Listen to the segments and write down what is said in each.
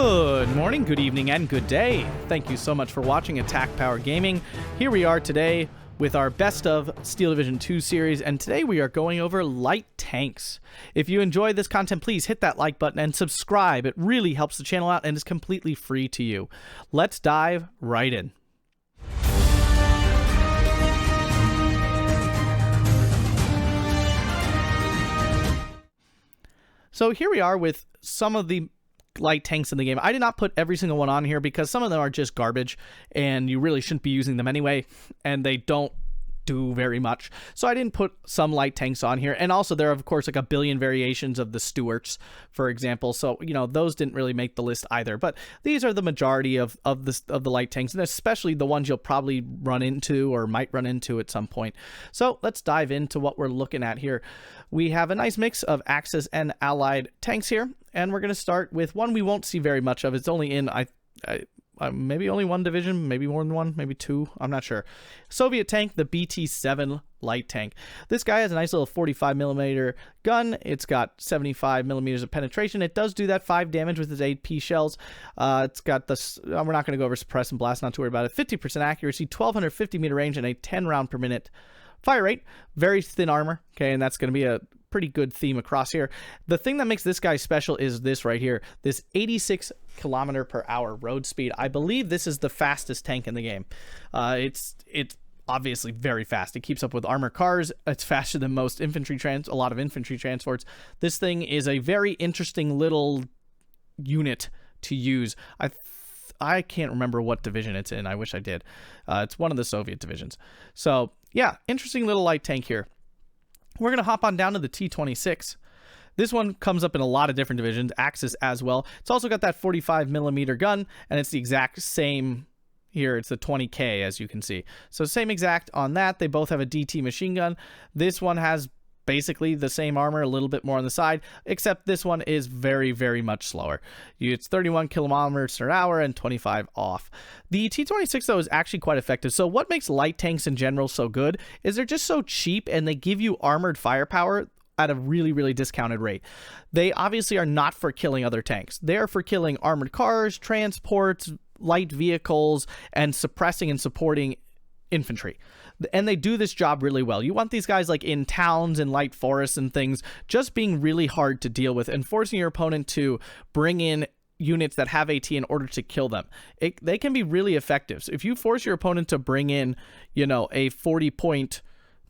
Good morning, good evening, and good day. Thank you so much for watching Attack Power Gaming. Here we are today with our Best of Steel Division 2 series, and today we are going over light tanks. If you enjoy this content, please hit that like button and subscribe. It really helps the channel out and is completely free to you. Let's dive right in. So here we are with some of the light tanks in the game. I did not put every single one on here because some of them are just garbage and you really shouldn't be using them anyway, and they don't do very much. So I didn't put some light tanks on here. And also there are, of course, like a billion variations of the Stewarts, for example. So, you know, those didn't really make the list either. But these are the majority of the light tanks, and especially the ones you'll probably run into or might run into at some point. So let's dive into what we're looking at here. We have a nice mix of Axis and Allied tanks here, and we're going to start with one we won't see very much of. It's only in maybe only one division, maybe more than one, maybe two, I'm not sure. Soviet tank, the BT-7 light tank. This guy has a nice little 45mm gun. It's got 75mm of penetration. It does do that 5 damage with its 8P shells. It's got this, we're not going to go over suppress and blast, not to worry about it. 50% accuracy, 1250 meter range, and a 10 round per minute fire rate. Very thin armor, okay, and that's going to be a pretty good theme across here. The thing that makes this guy special is this right here, this 86 kilometer per hour road speed. I believe this is the fastest tank in the game. It's obviously very fast. It keeps up with armored cars. It's faster than most infantry a lot of infantry transports. This thing is a very interesting little unit to use. I can't remember what division it's in. I wish I did. It's one of the Soviet divisions. So yeah, interesting little light tank here. We're going to hop on down to the T-26. This one comes up in a lot of different divisions, Axis as well. It's also got that 45mm gun, and it's the exact same here. It's the 20K, as you can see. So same exact on that. They both have a DT machine gun. This one has basically the same armor, a little bit more on the side, except this one is very, very much slower. It's 31 kilometers per hour and 25 off. The T-26, though, is actually quite effective. So what makes light tanks in general so good is they're just so cheap, and they give you armored firepower at a really, really discounted rate. They obviously are not for killing other tanks. They are for killing armored cars, transports, light vehicles, and suppressing and supporting infantry. And they do this job really well. You want these guys like in towns and light forests and things just being really hard to deal with and forcing your opponent to bring in units that have AT in order to kill them. They can be really effective. So if you force your opponent to bring in, you know, a 40-point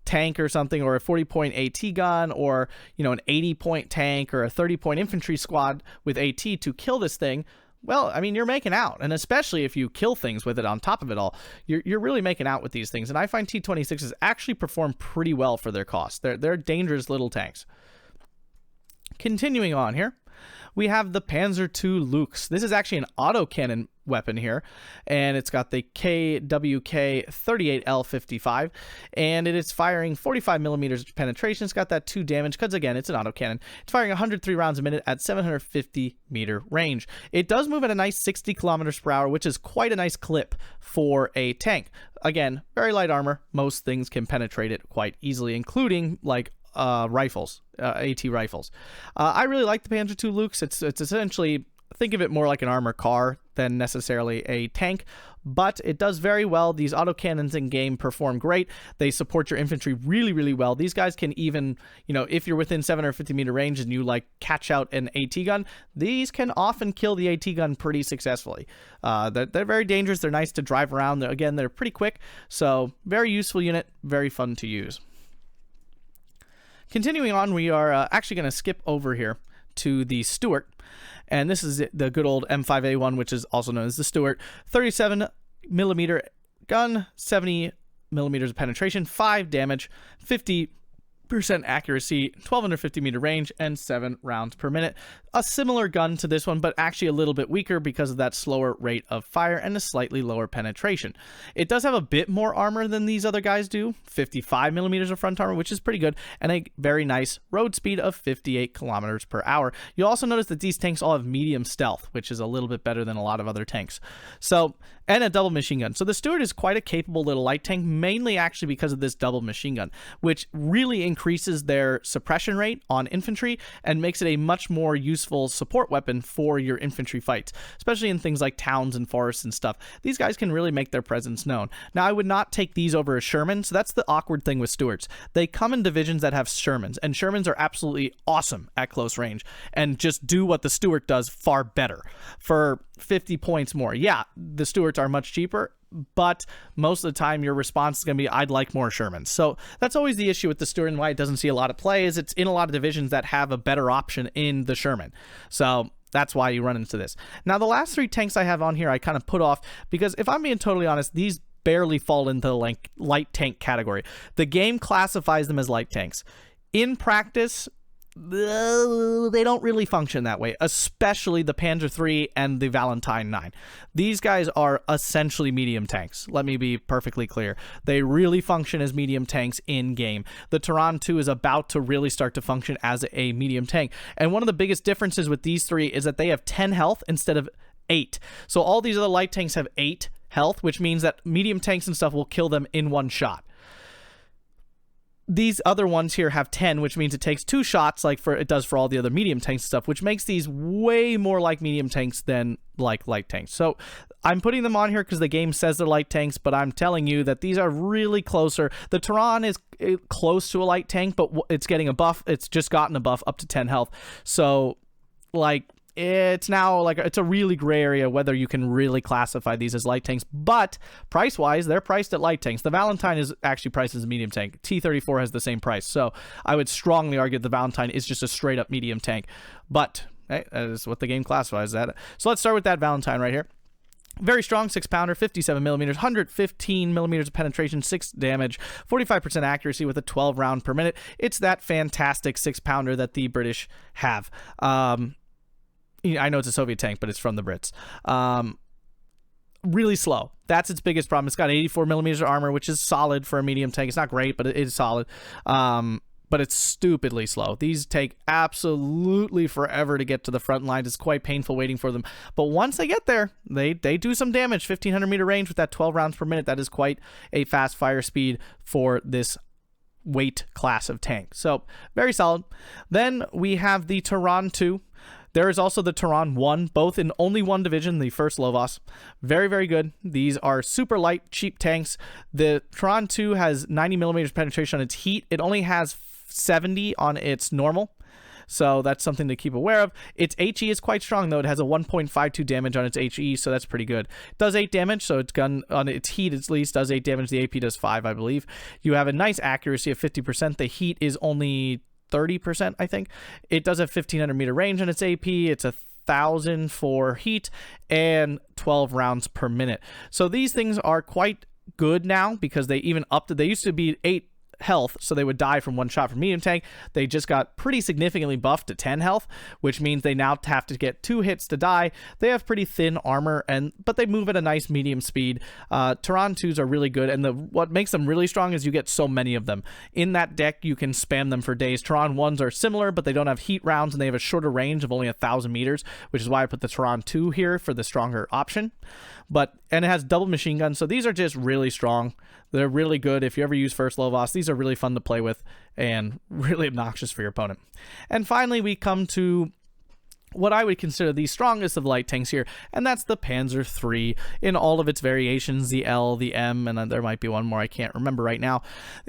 tank or something, or a 40-point AT gun, or, you know, an 80-point tank or a 30-point infantry squad with AT to kill this thing, well, I mean, you're making out. And especially if you kill things with it on top of it all, you're really making out with these things. And I find T-26s actually perform pretty well for their cost. They're dangerous little tanks. Continuing on here, we have the Panzer II Lux. This is actually an autocannon weapon here, and it's got the KWK-38L55, and it is firing 45mm penetration. It's got that 2 damage because, again, it's an autocannon. It's firing 103 rounds a minute at 750 meter range. It does move at a nice 60 kilometers per hour, which is quite a nice clip for a tank. Again, very light armor. Most things can penetrate it quite easily, including like rifles, AT rifles. I really like the Panzer II Lux. It's essentially, think of it more like an armored car than necessarily a tank, but it does very well. These autocannons in game perform great. They support your infantry really, really well. These guys can even, you know, if you're within 750 meter range and you like catch out an AT gun, these can often kill the AT gun pretty successfully. They're very dangerous. They're nice to drive around. They're pretty quick. So very useful unit, very fun to use. Continuing on, we are actually going to skip over here to the Stewart, and this is the good old M5A1, which is also known as the Stewart. 37mm gun, 70mm of penetration, 5 damage, 50% accuracy, 1250 meter range, and 7 rounds per minute. A similar gun to this one, but actually a little bit weaker because of that slower rate of fire and a slightly lower penetration. It does have a bit more armor than these other guys do, 55mm of front armor, which is pretty good, and a very nice road speed of 58 kilometers per hour. You'll also notice that these tanks all have medium stealth, which is a little bit better than a lot of other tanks. So, and a double machine gun. So the Stewart is quite a capable little light tank, mainly actually because of this double machine gun, which really increases their suppression rate on infantry and makes it a much more useful support weapon for your infantry fights, especially in things like towns and forests and stuff. These guys can really make their presence known. Now, I would not take these over a Sherman, so that's the awkward thing with Stewarts. They come in divisions that have Shermans, and Shermans are absolutely awesome at close range and just do what the Stewart does far better for 50 points more. Yeah, the Stewarts are much cheaper, but most of the time your response is going to be, I'd like more Shermans. So that's always the issue with the Stewart, and why it doesn't see a lot of play is it's in a lot of divisions that have a better option in the Sherman. So that's why you run into this. Now, the last 3 tanks I have on here I kind of put off because, if I'm being totally honest, these barely fall into the light tank category. The game classifies them as light tanks. In practice, they don't really function that way, especially the Panzer III and the Valentine 9. These guys are essentially medium tanks. Let me be perfectly clear. They really function as medium tanks in game. The Turan II is about to really start to function as a medium tank. And one of the biggest differences with these 3 is that they have 10 health instead of 8. So all these other light tanks have 8 health, which means that medium tanks and stuff will kill them in one shot. These other ones here have 10, which means it takes 2 shots like it does for all the other medium tanks and stuff, which makes these way more like medium tanks than like light tanks. So I'm putting them on here because the game says they're light tanks, but I'm telling you that these are really closer. The Turan is close to a light tank, but it's getting a buff. It's just gotten a buff up to 10 health. So, like, it's now like it's a really gray area whether you can really classify these as light tanks, but price-wise, they're priced at light tanks. The Valentine is actually priced as a medium tank. T-34 has the same price, so I would strongly argue the Valentine is just a straight-up medium tank, but hey, that is what the game classifies that. So let's start with that Valentine right here. Very strong 6-pounder, 57 millimeters, 115 millimeters of penetration, 6 damage, 45% accuracy with a 12 round per minute. It's that fantastic 6-pounder that the British have. I know it's a Soviet tank, but it's from the Brits. Really slow. That's its biggest problem. It's got 84 millimeters of armor, which is solid for a medium tank. It's not great, but it is solid. But it's stupidly slow. These take absolutely forever to get to the front lines. It's quite painful waiting for them. But once they get there, they do some damage. 1,500 meter range with that 12 rounds per minute. That is quite a fast fire speed for this weight class of tank. So very solid. Then we have the Turan II. There is also the Turan 1, both in only one division, the first Lovos. Very, very good. These are super light, cheap tanks. The Turan 2 has 90 millimeters penetration on its heat. It only has 70 on its normal, so that's something to keep aware of. Its HE is quite strong, though. It has a 1.52 damage on its HE, so that's pretty good. It does 8 damage, so its gun on its heat at least does 8 damage. The AP does 5, I believe. You have a nice accuracy of 50%. The heat is only 30%, I think. It does have 1,500 meter range on its AP. It's 1,000 for heat and 12 rounds per minute. So these things are quite good now because they even upped it. They used to be 8 health, so they would die from one shot from medium tank. They just got pretty significantly buffed to 10 health, which means they now have to get 2 hits to die. They have pretty thin armor, but they move at a nice medium speed. Turan 2s are really good, and what makes them really strong is you get so many of them. In that deck, you can spam them for days. Turan 1s are similar, but they don't have heat rounds, and they have a shorter range of only 1,000 meters, which is why I put the Turan 2 here for the stronger option. And it has double machine guns, so these are just really strong. They're really good if you ever use First Lovos. These are really fun to play with and really obnoxious for your opponent. And finally, we come to what I would consider the strongest of light tanks here, and that's the Panzer III in all of its variations, the L, the M, and there might be one more I can't remember right now.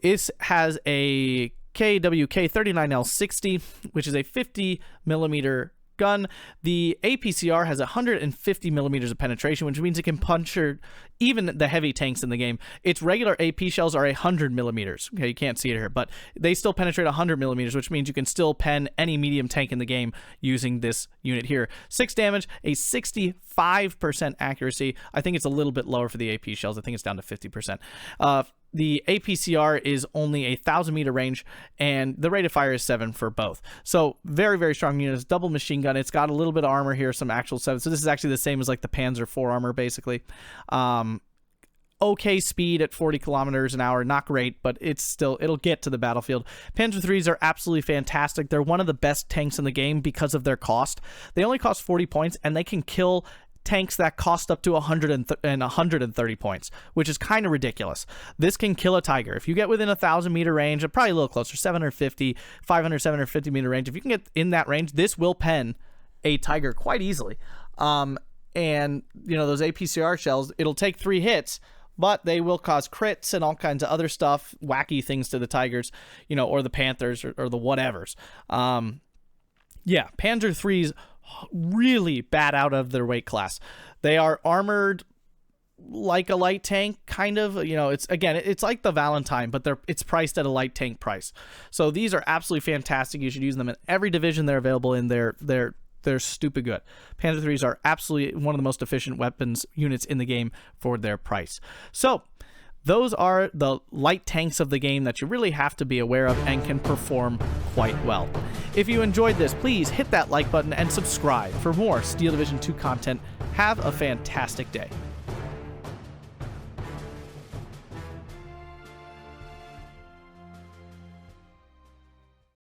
It has a KWK 39L60, which is a 50 millimeter gun. The APCR has 150 millimeters of penetration, which means it can puncture even the heavy tanks in the game. Its regular AP shells are 100 millimeters. Okay, you can't see it here, but they still penetrate 100 millimeters, which means you can still pen any medium tank in the game using this unit here. 6 damage, a 65% accuracy. I think it's a little bit lower for the AP shells. I think it's down to 50%. The APCR is only 1,000 meter range, and the rate of fire is 7 for both. So very, very strong units. Double machine gun. It's got a little bit of armor here, some actual 7. So this is actually the same as like the Panzer IV armor, basically. Okay speed at 40 kilometers an hour. Not great, but it'll get to the battlefield. Panzer IIIs are absolutely fantastic. They're one of the best tanks in the game because of their cost. They only cost 40 points, and they can kill tanks that cost up to 130 points, which is kind of ridiculous. This can kill a Tiger. If you get within 1,000-meter range, probably a little closer, 750, 500, 750-meter range, if you can get in that range, this will pen a Tiger quite easily. And, you know, those APCR shells, it'll take 3 hits, but they will cause crits and all kinds of other stuff, wacky things to the Tigers, you know, or the Panthers or the whatevers. Yeah, Panzer III's really bad out of their weight class. They are armored like a light tank, kind of. You know, it's like the Valentine, but it's priced at a light tank price. So these are absolutely fantastic. You should use them in every division they're available in. They're stupid good. Panzer IIIs are absolutely one of the most efficient weapons units in the game for their price. So those are the light tanks of the game that you really have to be aware of and can perform quite well. If you enjoyed this, please hit that like button and subscribe for more Steel Division 2 content. Have a fantastic day.